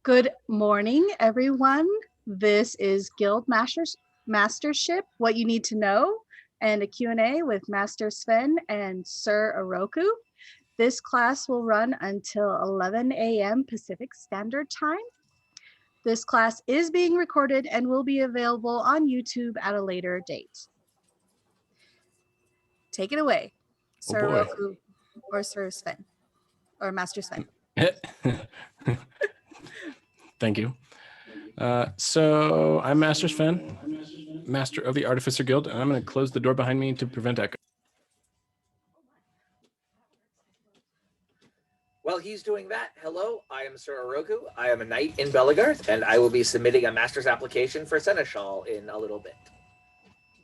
Good morning, everyone. This is Mastership, What You Need to Know, and a Q&A with Master Sven and Sir Oroku. This class will run until 11 a.m. Pacific Standard Time. This class is being recorded and will be available on YouTube at a later date. Take it away, Sir Oroku or Sir Sven, or Master Sven. Thank you. So I'm Master Sven, Master of the Artificer Guild, and I'm going to close the door behind me to prevent echo. While he's doing that, hello, I am Sir Oroku. I am a knight in Belagarth, and I will be submitting a master's application for Seneschal in a little bit.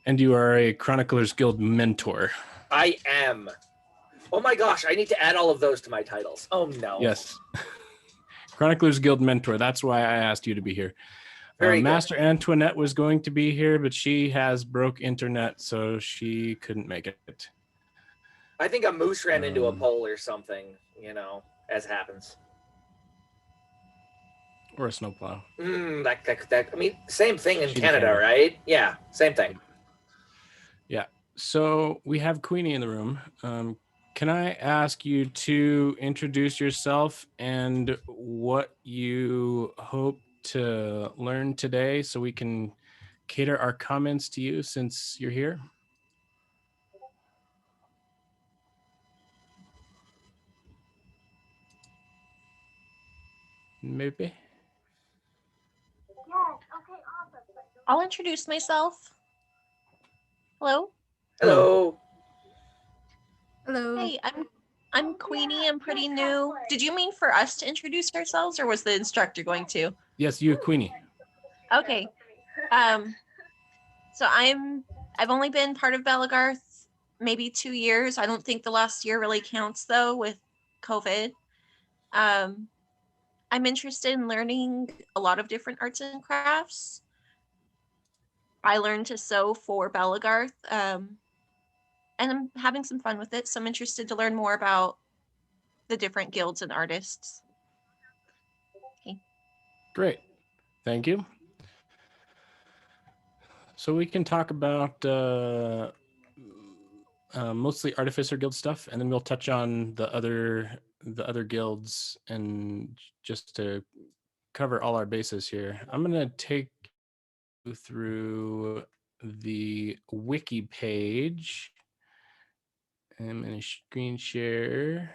And you are a Chroniclers Guild mentor. I am. Oh my gosh, I need to add all of those to my titles. Oh no. Yes. Chroniclers Guild mentor. That's why I asked you to be here. Master Antoinette was going to be here, but she has broke internet, so she couldn't make it. I think a moose ran into a pole or something, as happens. Or a snowplow. I mean, same thing in Canada, right? Yeah, same thing. Yeah. So we have Queenie in the room. Can I ask you to introduce yourself and what you hope to learn today so we can cater our comments to you since you're here? Maybe. I'll introduce myself. Hello. Hello. Hello. Hey, I'm Queenie. I'm pretty new. Did you mean for us to introduce ourselves, or was the instructor going to? Yes, you, Queenie. Okay. So I've only been part of Belagarth maybe 2 years. I don't think the last year really counts though with COVID. I'm interested in learning a lot of different arts and crafts. I learned to sew for Belagarth, and I'm having some fun with it. So I'm interested to learn more about the different guilds and artists. Okay. Great. Thank you. So we can talk about mostly Artificer Guild stuff, and then we'll touch on the other guilds, and just to cover all our bases here. I'm going to take you through the wiki page. I'm going to screen share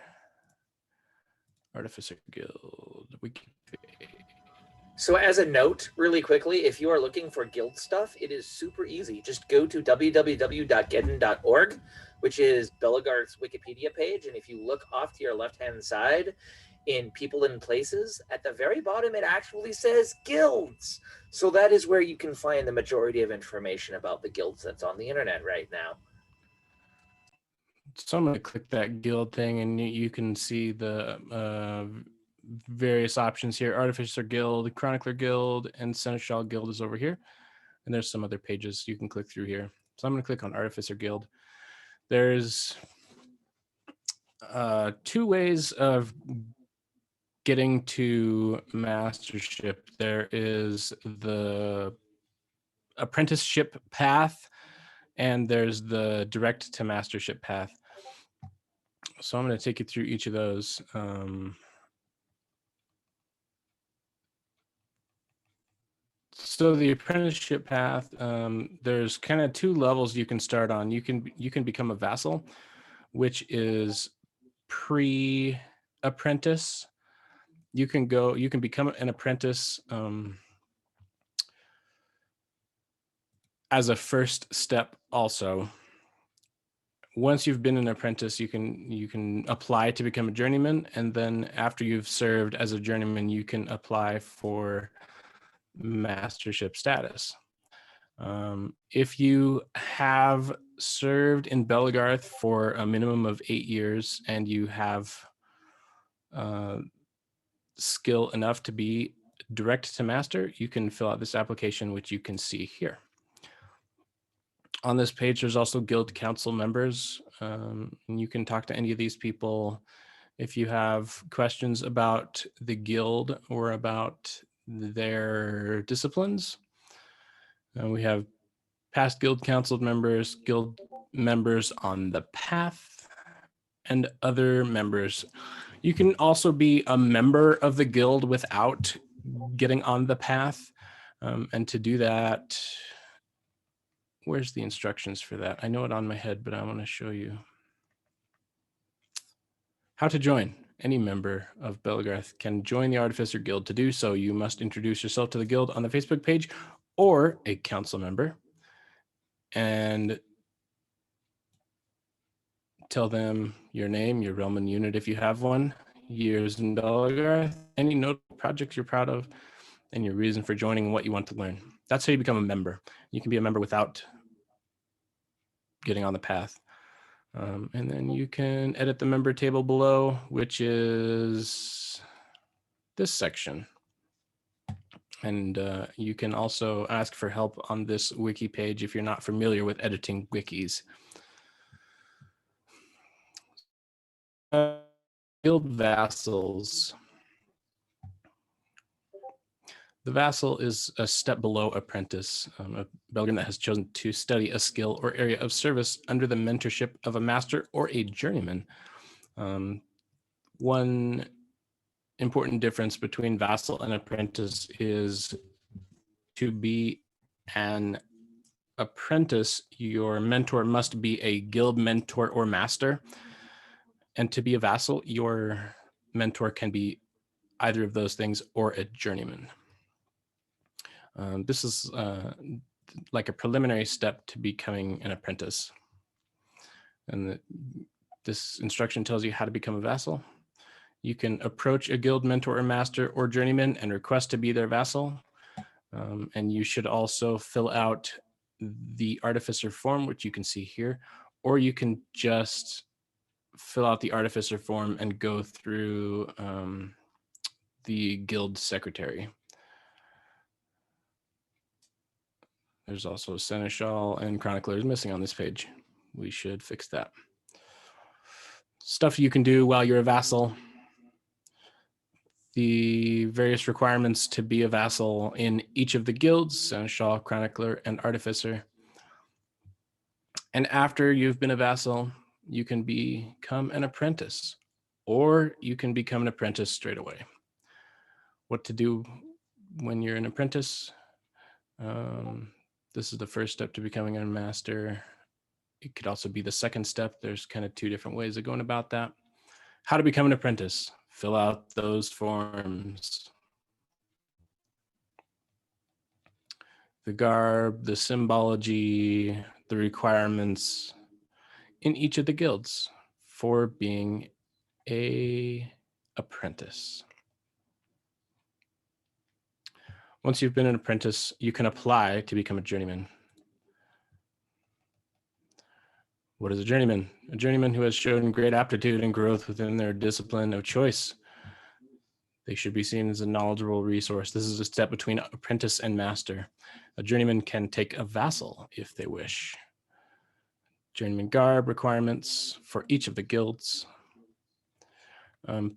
Artificer Guild wiki page. So as a note, really quickly, if you are looking for guild stuff, it is super easy. Just go to www.gedden.org, which is Belagarth's Wikipedia page. And if you look off to your left-hand side in People and Places, at the very bottom, it actually says guilds. So that is where you can find the majority of information about the guilds that's on the internet right now. So I'm going to click that guild thing, and you can see the various options here. Artificer Guild, Chronicler Guild, and Seneschal Guild is over here. And there's some other pages you can click through here. So I'm going to click on Artificer Guild. There's 2 ways of getting to mastership. There is the apprenticeship path, and there's the direct to mastership path. So I'm going to take you through each of those. So the apprenticeship path, there's kind of 2 levels you can start on. You can become a vassal, which is pre-apprentice. You can become an apprentice as a first step also. Once you've been an apprentice, you can apply to become a journeyman, and then after you've served as a journeyman, you can apply for mastership status. If you have served in Belagarth for a minimum of 8 years and you have skill enough to be direct to master, you can fill out this application, which you can see here. On this page, there's also guild council members, and you can talk to any of these people If you have questions about the guild or about their disciplines, we have past guild council members, guild members on the path, and other members. You can also be a member of the guild without getting on the path. And to do that, where's the instructions for that? I know it on my head, but I want to show you. How to join. Any member of Belgarth can join the Artificer Guild. To do so, you must introduce yourself to the guild on the Facebook page or a council member and tell them your name, your realm and unit if you have one, years in Belgarth, any notable projects you're proud of, and your reason for joining and what you want to learn. That's how you become a member. You can be a member without getting on the path. And then you can edit the member table below, which is this section. And you can also ask for help on this wiki page if you're not familiar with editing wikis. Guild vassals. The vassal is a step below apprentice, a Belgian that has chosen to study a skill or area of service under the mentorship of a master or a journeyman. One important difference between vassal and apprentice is to be an apprentice, your mentor must be a guild mentor or master. And to be a vassal, your mentor can be either of those things or a journeyman. This is like a preliminary step to becoming an apprentice. And this instruction tells you how to become a vassal. You can approach a guild mentor or master or journeyman and request to be their vassal. And you should also fill out the artificer form, which you can see here, or you can just fill out the artificer form and go through the guild secretary. There's also a seneschal and chronicler is missing on this page. We should fix that. Stuff you can do while you're a vassal. The various requirements to be a vassal in each of the guilds, seneschal, chronicler, and artificer. And after you've been a vassal, you can become an apprentice, or you can become an apprentice straight away. What to do when you're an apprentice? This is the first step to becoming a master. It could also be the second step. There's kind of two different ways of going about that. How to become an apprentice. Fill out those forms. The garb, the symbology, the requirements in each of the guilds for being an apprentice. Once you've been an apprentice, you can apply to become a journeyman. What is a journeyman? A journeyman who has shown great aptitude and growth within their discipline of choice. They should be seen as a knowledgeable resource. This is a step between apprentice and master. A journeyman can take a vassal if they wish. Journeyman garb requirements for each of the guilds.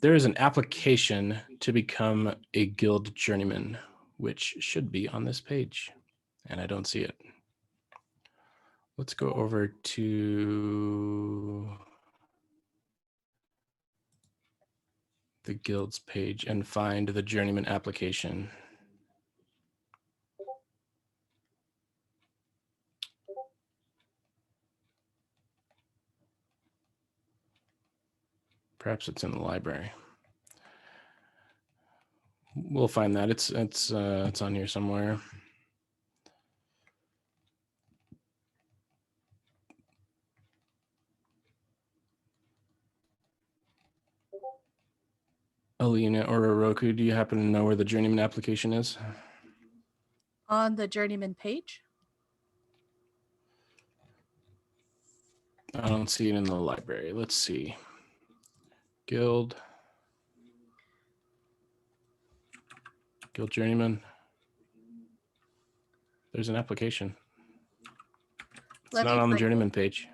There is an application to become a guild journeyman, which should be on this page, and I don't see it. Let's go over to the guilds page and find the journeyman application. Perhaps it's in the library. We'll find that. It's on here somewhere. Alina or Oroku, do you happen to know where the journeyman application is? On the journeyman page? I don't see it in the library. Let's see. Guild journeyman. There's an application. It's not on the journeyman page.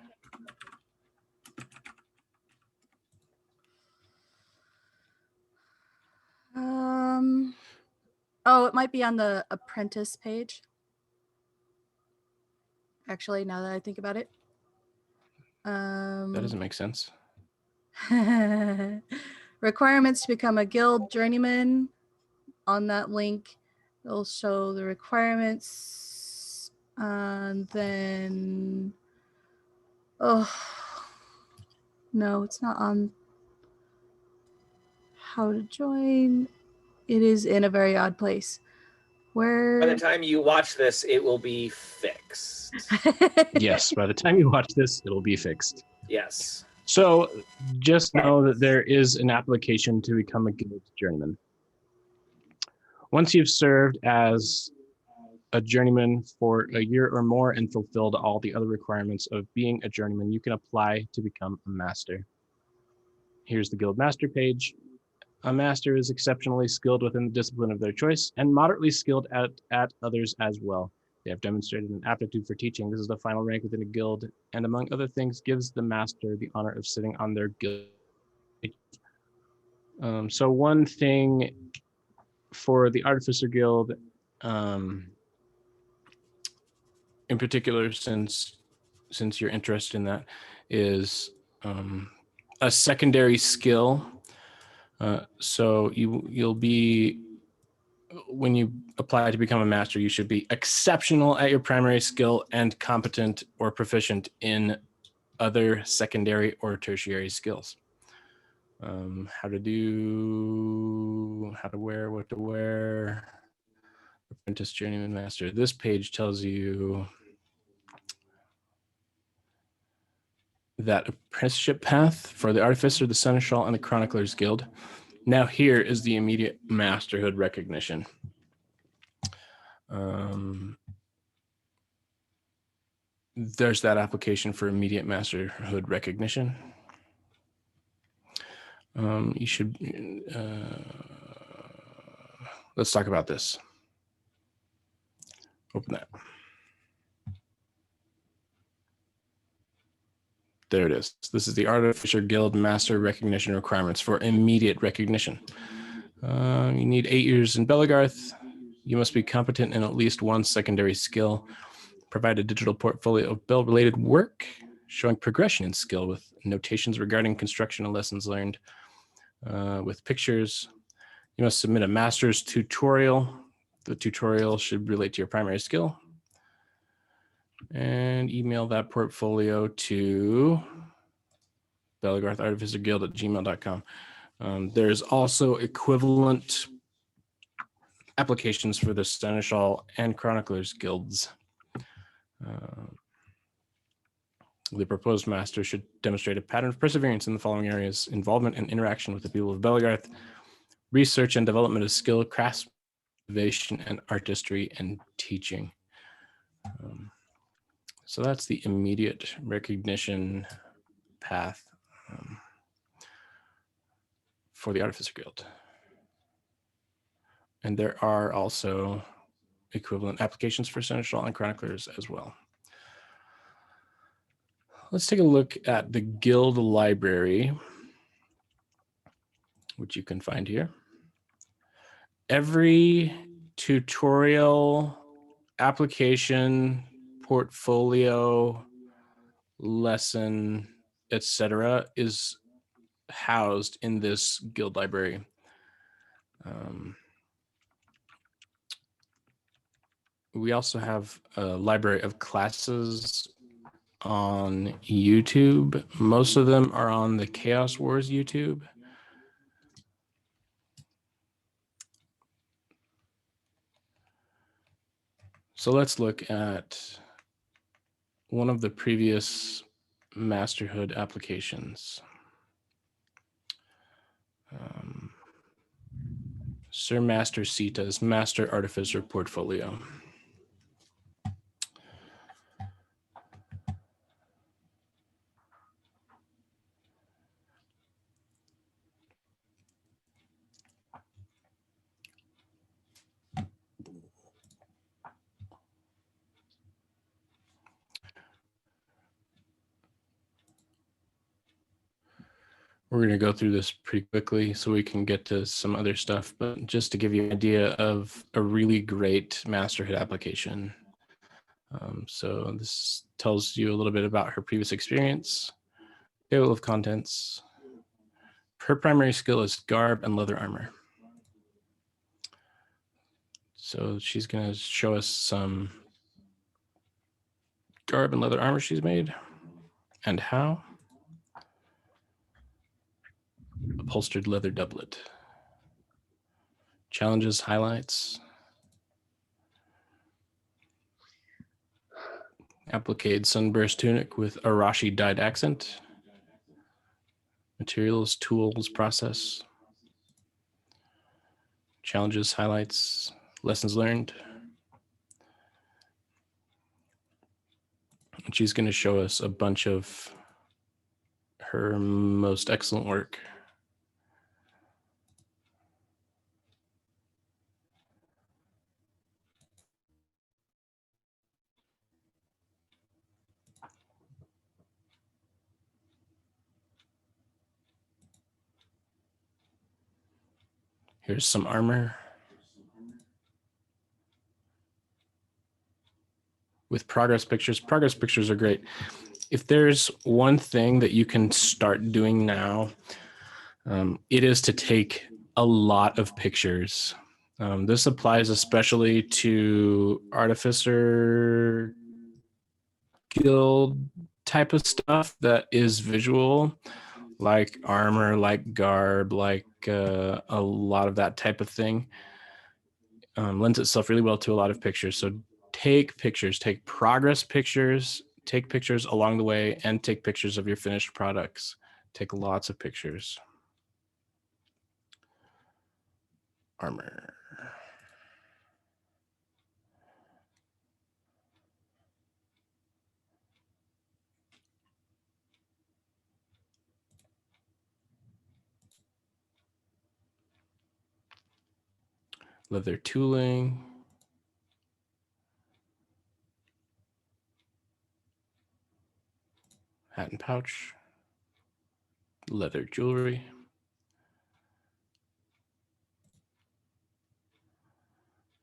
Oh, it might be on the apprentice page. Actually, now that I think about it. That doesn't make sense. Requirements to become a guild journeyman. On that link, it'll show the requirements. And then, oh, no, it's not on how to join. It is in a very odd place. Where? By the time you watch this, it will be fixed. Yes, by the time you watch this, it'll be fixed. Yes. So just know that there is an application to become a guild journeyman. Once you've served as a journeyman for a year or more and fulfilled all the other requirements of being a journeyman, you can apply to become a master. Here's the guild master page. A master is exceptionally skilled within the discipline of their choice and moderately skilled at others as well. They have demonstrated an aptitude for teaching. This is the final rank within a guild, and among other things, gives the master the honor of sitting on their guild. So one thing for the Artificer Guild, in particular, since you're interested in that, is a secondary skill. So you'll be, when you apply to become a master, you should be exceptional at your primary skill and competent or proficient in other secondary or tertiary skills. How to do, how to wear, what to wear, apprentice, journeyman, master. This page tells you that apprenticeship path for the Artificer, the Seneschal, and the Chronicler's Guild. Now here is the immediate masterhood recognition. There's that application for immediate masterhood recognition. You should, let's talk about this. Open that. There it is. This is the Artificer Guild Master Recognition requirements for immediate recognition. You need 8 years in Belagarth. You must be competent in at least one secondary skill. Provide a digital portfolio of Bell-related work showing progression in skill with notations regarding construction and lessons learned. With pictures, you must submit a master's tutorial. The tutorial should relate to your primary skill. And email that portfolio to belagarthartificerguild@gmail.com. There's also equivalent applications for the Seneschal and Chronicler's Guilds. The proposed master should demonstrate a pattern of perseverance in the following areas: involvement and interaction with the people of Belagarth, research and development of skill, craftsmanship, and artistry, and teaching. So that's the immediate recognition path for the Artificer Guild. And there are also equivalent applications for Seneschal and Chroniclers as well. Let's take a look at the Guild Library, which you can find here. Every tutorial, application, portfolio, lesson, etc., is housed in this Guild Library. We also have a library of classes on YouTube. Most of them are on the Chaos Wars YouTube. So let's look at one of the previous masterhood applications. Sir Master Sita's Master Artificer Portfolio. We're going to go through this pretty quickly so we can get to some other stuff, but just to give you an idea of a really great masterhood application. So this tells you a little bit about her previous experience, table of contents. Her primary skill is garb and leather armor. So she's going to show us some garb and leather armor she's made and how. Upholstered leather doublet. Challenges, highlights. Appliqued sunburst tunic with arashi dyed accent. Materials, tools, process. Challenges, highlights, lessons learned. And she's going to show us a bunch of her most excellent work. Here's some armor with progress pictures. Progress pictures are great. If there's one thing that you can start doing now, it is to take a lot of pictures. This applies especially to Artificer Guild type of stuff that is visual, like armor, like garb, like a lot of that type of thing. Lends itself really well to a lot of pictures. So take pictures, take progress pictures, take pictures along the way, and take pictures of your finished products. Take lots of pictures. Armor. Leather tooling. Hat and pouch. Leather jewelry.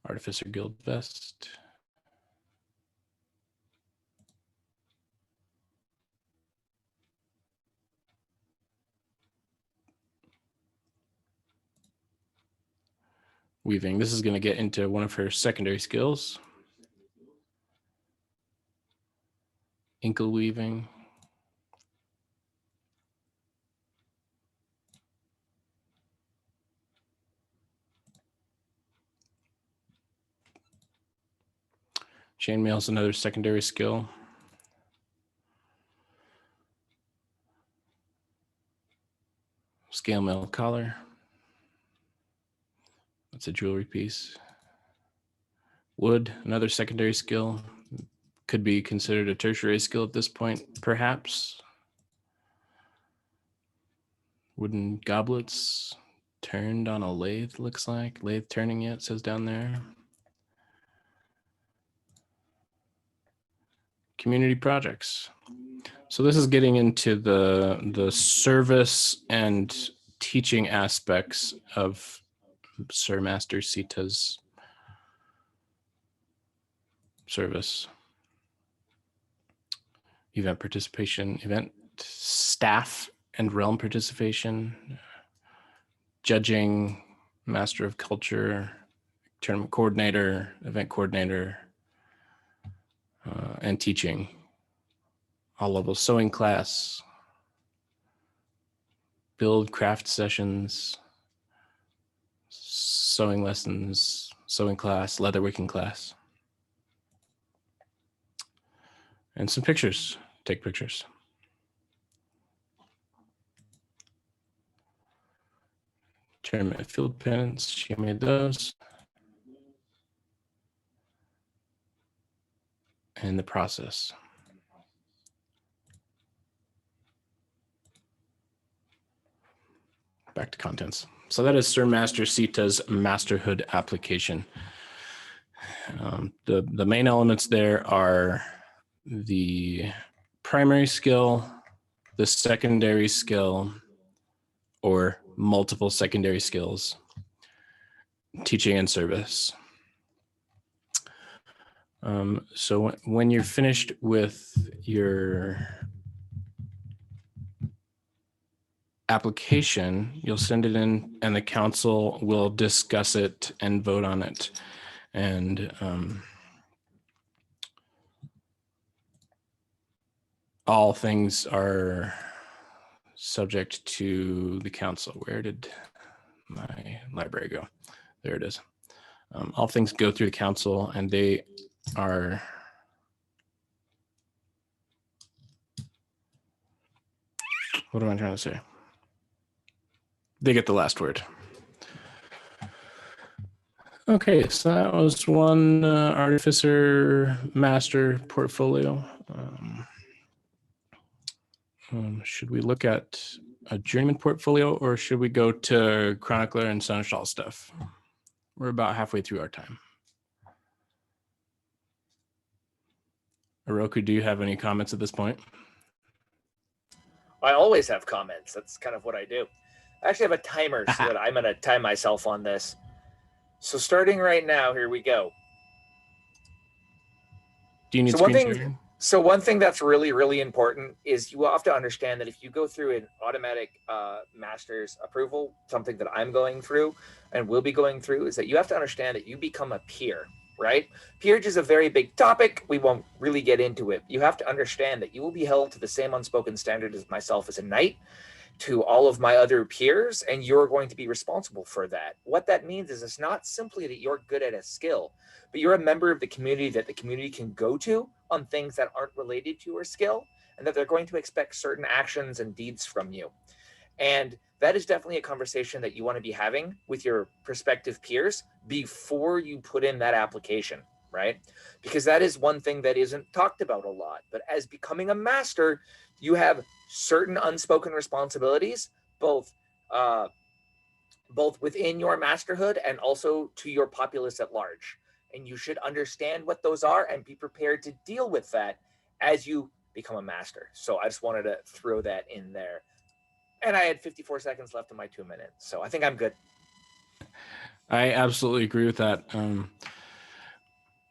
Artificer Guild vest. Weaving. This is going to get into one of her secondary skills. Inkle weaving. Chainmail is another secondary skill. Scale mail collar. That's a jewelry piece. Wood, another secondary skill. Could be considered a tertiary skill at this point, perhaps. Wooden goblets turned on a lathe, looks like. Lathe turning, it says down there. Community projects. So this is getting into the service and teaching aspects of Sir Master Sita's service. Event participation, event staff and realm participation, judging, master of culture, tournament coordinator, event coordinator, and teaching. All levels, sewing class, build craft sessions, sewing lessons, sewing class, leatherworking class. And some pictures, take pictures. Tournament field pennants, she made those. And the process. Back to contents. So that is Sir Master Sita's Masterhood application. The main elements there are the primary skill, the secondary skill, or multiple secondary skills, teaching and service. So when you're finished with your application, you'll send it in and the council will discuss it and vote on it. And all things are subject to the council. Where did my library go? There it is. All things go through the council and they are what am I trying to say? They get the last word. Okay, so that was one artificer master portfolio. Should we look at a journeyman portfolio or should we go to chronicler and seneschal stuff? We're about halfway through our time. Oroku, do you have any comments at this point? I always have comments. That's kind of what I do. I actually have a timer so that I'm going to time myself on this. So starting right now, here we go. Do you need screen sharing? So one thing that's really, really important is you have to understand that if you go through an automatic master's approval, something that I'm going through and will be going through, is that you have to understand that you become a peer, right? Peerage is a very big topic. We won't really get into it. You have to understand that you will be held to the same unspoken standard as myself as a knight, to all of my other peers, and you're going to be responsible for that. What that means is it's not simply that you're good at a skill, but you're a member of the community that the community can go to on things that aren't related to your skill, and that they're going to expect certain actions and deeds from you. And that is definitely a conversation that you want to be having with your prospective peers before you put in that application, right? Because that is one thing that isn't talked about a lot. But as becoming a master, you have certain unspoken responsibilities, both within your masterhood and also to your populace at large. And you should understand what those are and be prepared to deal with that as you become a master. So I just wanted to throw that in there. And I had 54 seconds left in my 2 minutes. So I think I'm good. I absolutely agree with that.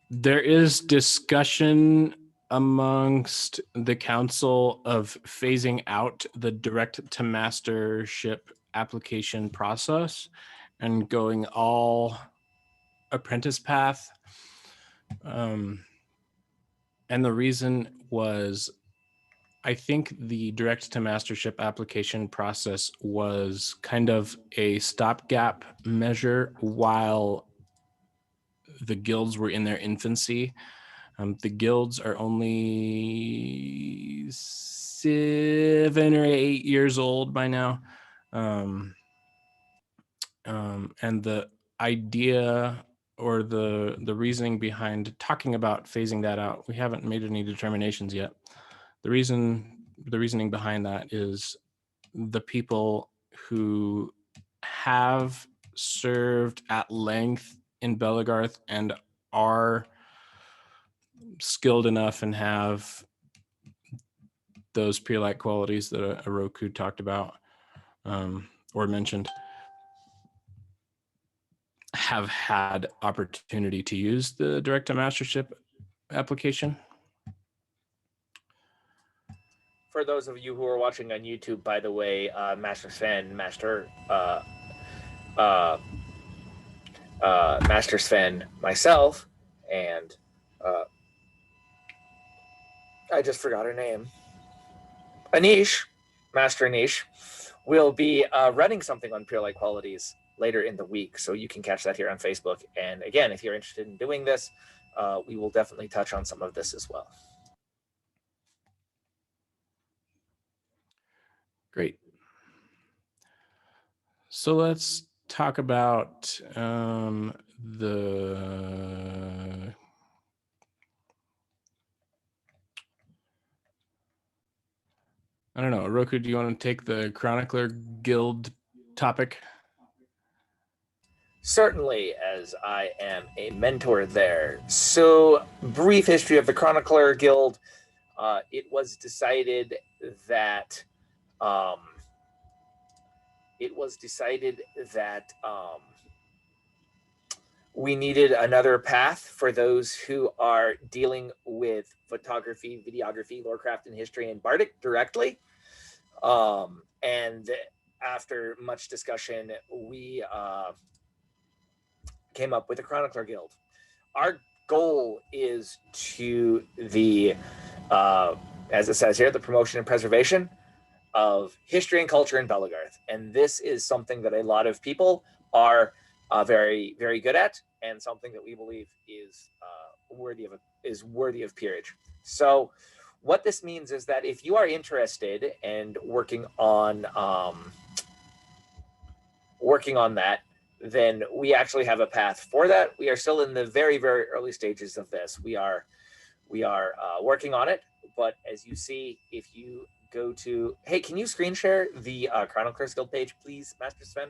There is discussion amongst the council of phasing out the direct to mastership application process and going all apprentice path. And the reason was, I think the direct to mastership application process was kind of a stopgap measure while the guilds were in their infancy. The guilds are only 7 or 8 years old by now. And the idea or the reasoning behind talking about phasing that out, we haven't made any determinations yet. The reasoning behind that is the people who have served at length in Belagarth and are skilled enough and have those peer-like qualities that Oroku talked about or mentioned have had opportunity to use the direct to mastership application. For those of you who are watching on YouTube, by the way, Master Sven, Master Sven, myself, and I just forgot her name. Anish, Master Anish, will be running something on peer-like qualities later in the week, so you can catch that here on Facebook. And again, if you're interested in doing this, we will definitely touch on some of this as well. Great. So let's talk about the I don't know, Oroku, do you want to take the Chronicler Guild topic? Certainly, as I am a mentor there. So, brief history of the Chronicler Guild. It was decided that it was decided that we needed another path for those who are dealing with photography, videography, lorecraft, and history, and Bardic directly. And after much discussion, we came up with the Chronicler Guild. Our goal is to the, as it says here, the promotion and preservation of history and culture in Belagarth. And this is something that a lot of people are very, very good at, and something that we believe is worthy of peerage. So what this means is that if you are interested and working on that, then we actually have a path for that. We are still in the very, very early stages of this. We are working on it, but as you see, if you go to, hey, can you screen share the Chroniclers Guild page, please, Master Sven?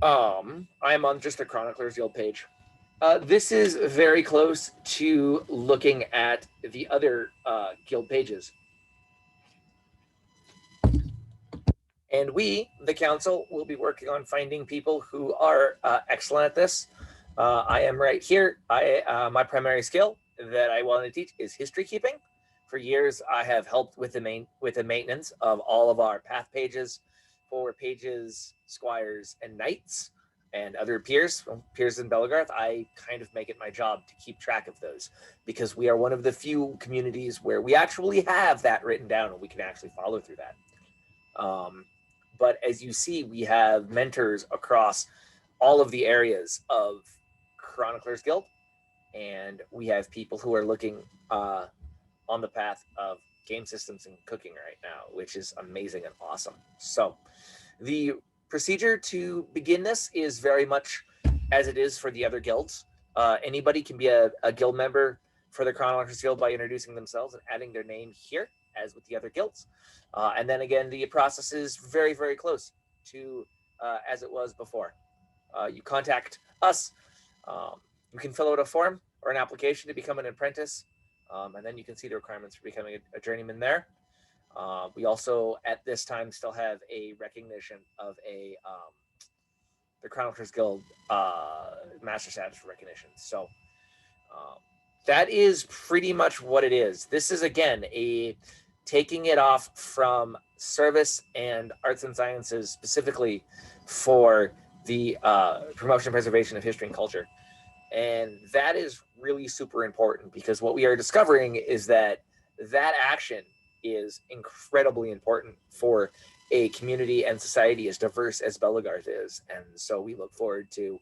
I'm on just the Chroniclers Guild page. This is very close to looking at the other guild pages. And we, the council, will be working on finding people who are excellent at this. I am right here. My primary skill that I want to teach is history keeping. For years, I have helped with the maintenance of all of our path pages for pages, squires, and knights, and other peers in Belagarth. I kind of make it my job to keep track of those, because we are one of the few communities where we actually have that written down and we can actually follow through that. But as you see, we have mentors across all of the areas of Chroniclers Guild, and we have people who are looking on the path of game systems and cooking right now, which is amazing and awesome. So the procedure to begin this is very much as it is for the other guilds. Anybody can be a guild member for the Chroniclers Guild by introducing themselves and adding their name here, as with the other guilds. And then again, the process is very, very close to as it was before. You contact us. You can fill out a form or an application to become an apprentice, and then you can see the requirements for becoming a journeyman there. We also, at this time, still have a recognition of the Chroniclers Guild Master Status recognition. So that is pretty much what it is. This is, again, taking it off from service and arts and sciences specifically for the promotion and preservation of history and culture. And that is really super important, because what we are discovering is that action is incredibly important for a community and society as diverse as Belagarth is. And so we look forward to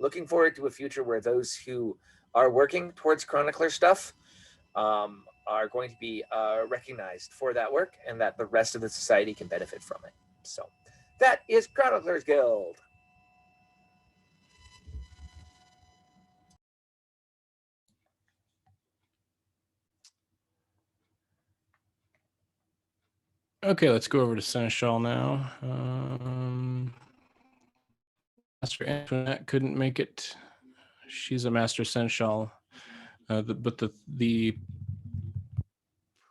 a future where those who are working towards Chronicler stuff are going to be recognized for that work, and that the rest of the society can benefit from it. So that is Chroniclers Guild. Okay, let's go over to Seneschal now. Master Antoinette couldn't make it. She's a Master Seneschal, but the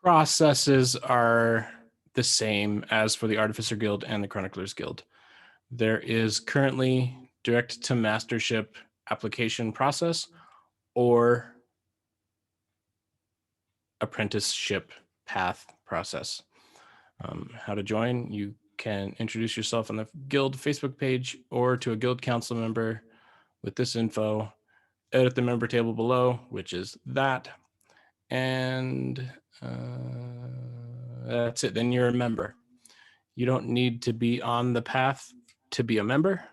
processes are the same as for the Artificer Guild and the Chroniclers Guild. There is currently direct to Mastership application process or apprenticeship path process. How to join: you can introduce yourself on the guild Facebook page or to a guild council member with this info, edit the member table below, which is that, and that's it. Then you're a member. You don't need to be on the path to be a member.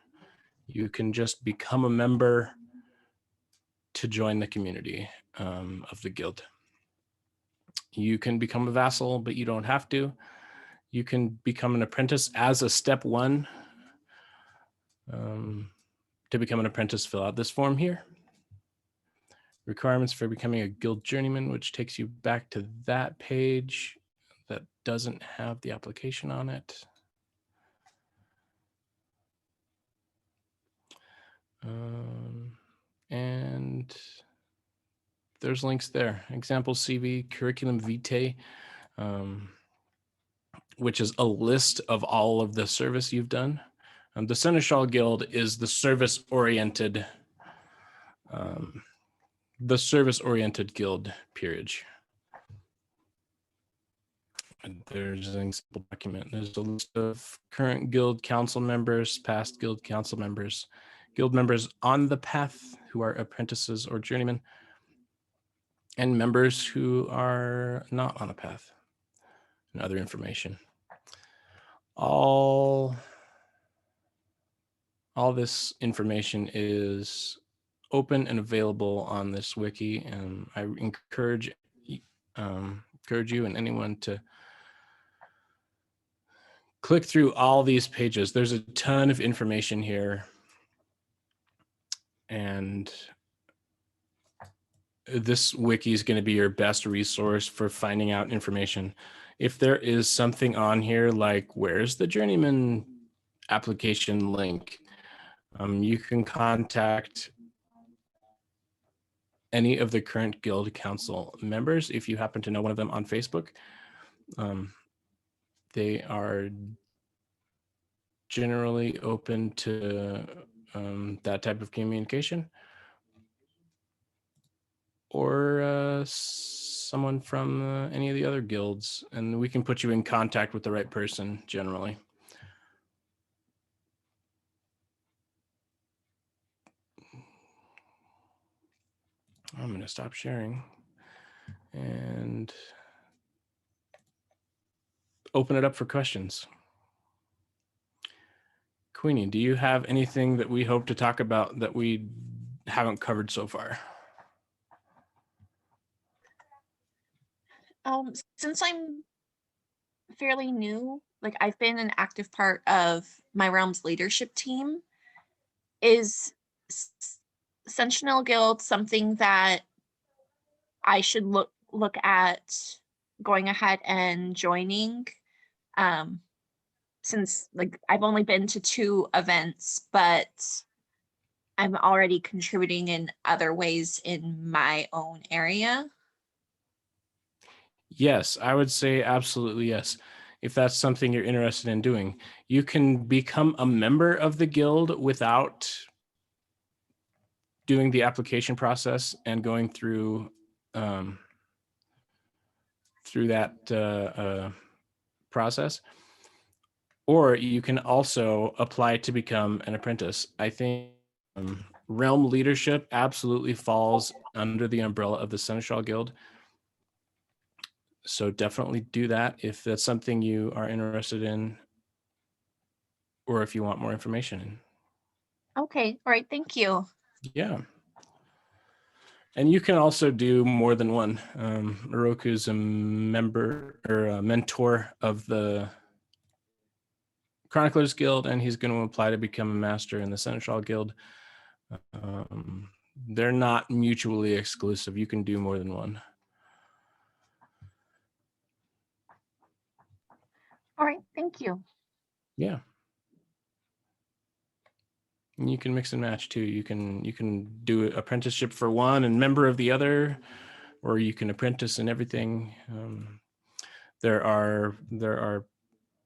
You can just become a member to join the community of the guild. You can become a vassal, but you don't have to. You can become an apprentice as a step one. To become an apprentice, fill out this form here. Requirements for becoming a guild journeyman, which takes you back to that page that doesn't have the application on it. And there's links there. Example CV, curriculum vitae, which is a list of all of the service you've done. The Seneschal Guild is the service-oriented guild peerage. And there's an example document. There's a list of current guild council members, past guild council members, guild members on the path who are apprentices or journeymen, and members who are not on the path, and other information. All this information is open and available on this wiki, and I encourage you and anyone to click through all these pages. There's a ton of information here, and this wiki is going to be your best resource for finding out information. If there is something on here like, where's the journeyman application link? You can contact any of the current guild council members if you happen to know one of them on Facebook. They are generally open to that type of communication, or someone from any of the other guilds, and we can put you in contact with the right person generally. I'm going to stop sharing and open it up for questions. Queenie, do you have anything that we hope to talk about that we haven't covered so far? Since I'm fairly new, like I've been an active part of my realm's leadership team, is Sentinel Guild something that I should look at going ahead and joining? Since like I've only been to 2 events, but I'm already contributing in other ways in my own area. Yes, I would say absolutely yes. If that's something you're interested in doing, you can become a member of the guild without doing the application process and going through that process. Or you can also apply to become an apprentice. I think realm leadership absolutely falls under the umbrella of the Seneschal Guild. So definitely do that if that's something you are interested in, or if you want more information. Okay, all right, thank you. Yeah. And you can also do more than one. Oroku is a member or a mentor of the Chroniclers Guild, and he's going to apply to become a master in the Seneschal Guild. They're not mutually exclusive. You can do more than one. All right, thank you. Yeah. And you can mix and match too. You can do apprenticeship for one and member of the other, or you can apprentice in everything. There are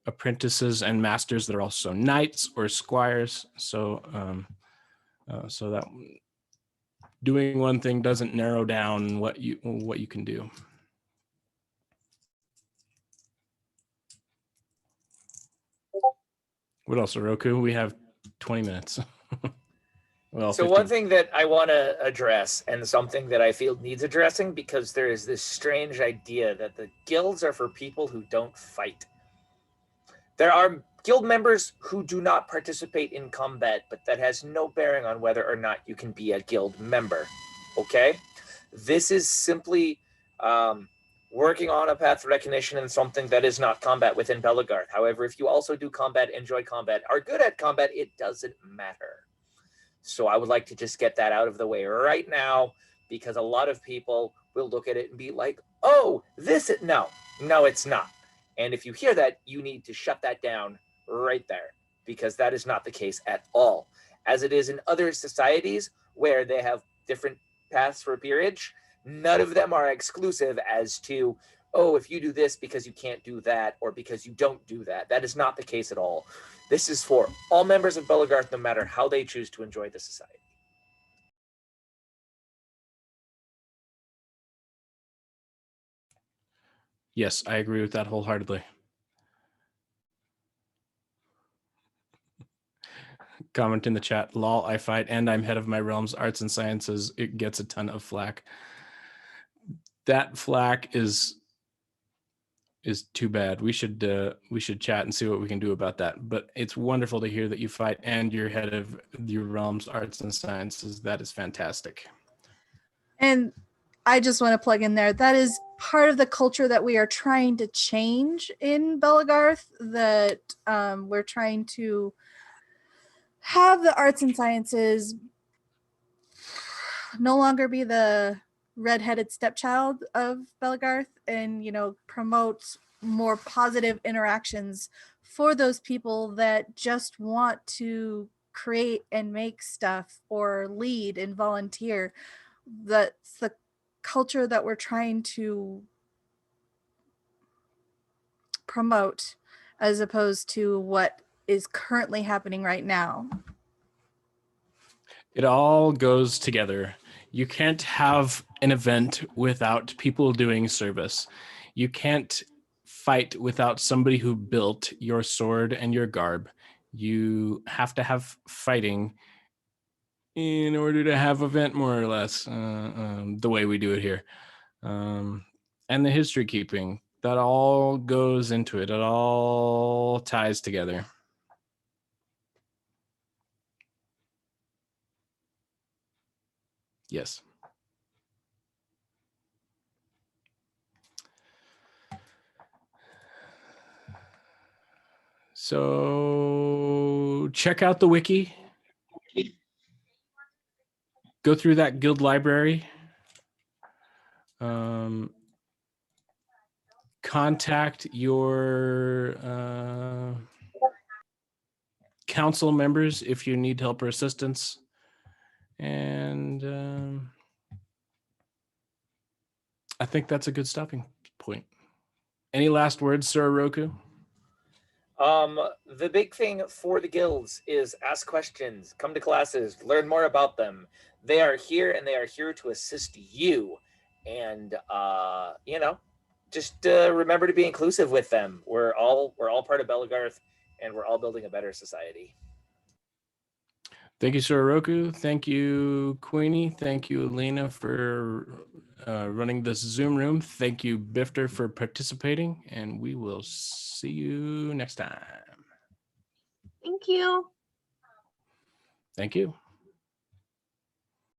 apprentices and masters that are also knights or squires. So so that doing one thing doesn't narrow down what you can do. What else, Oroku? We have 20 minutes. Well, so 15. one thing that I want to address, and something that I feel needs addressing, because there is this strange idea that the guilds are for people who don't fight. There are guild members who do not participate in combat, but that has no bearing on whether or not you can be a guild member. Okay? This is simply working on a path recognition and something that is not combat within Belagarth. However, if you also do combat, enjoy combat, are good at combat, it doesn't matter. So I would like to just get that out of the way right now, because a lot of people will look at it and be like, oh, no, it's not. And if you hear that, you need to shut that down right there, because that is not the case at all. As it is in other societies where they have different paths for peerage, None of them are exclusive as to, oh, if you do this because you can't do that, or because you don't do that. That is not the case at all. This is for all members of Belagarth, no matter how they choose to enjoy the society. Yes, I agree with that wholeheartedly. Comment in the chat, lol, I fight and I'm head of my realm's arts and sciences. It gets a ton of flack. That flack is too bad. We should chat and see what we can do about that. But it's wonderful to hear that you fight and you're head of your realm's arts and sciences. That is fantastic. And I just want to plug in there, that is part of the culture that we are trying to change in Belagarth, that we're trying to have the arts and sciences no longer be the redheaded stepchild of Belagarth, and, you know, promote more positive interactions for those people that just want to create and make stuff or lead and volunteer. That's the culture that we're trying to promote, as opposed to what is currently happening right now. It all goes together. You can't have an event without people doing service. You can't fight without somebody who built your sword and your garb. You have to have fighting in order to have event, more or less, the way we do it here. And the history keeping, that all goes into it. It all ties together. Yes. So check out the wiki. Go through that guild library. Contact your council members if you need help or assistance. And I think that's a good stopping point. Any last words, Sir Oroku? The big thing for the guilds is ask questions, come to classes, learn more about them. They are here, and they are here to assist you. And you know, just remember to be inclusive with them. We're all part of Belagarth, and we're all building a better society. Thank you, Sir Oroku. Thank you, Queenie. Thank you, Elena, for running this Zoom room. Thank you, BFTR, for participating, and we will see you next time. Thank you. Thank you.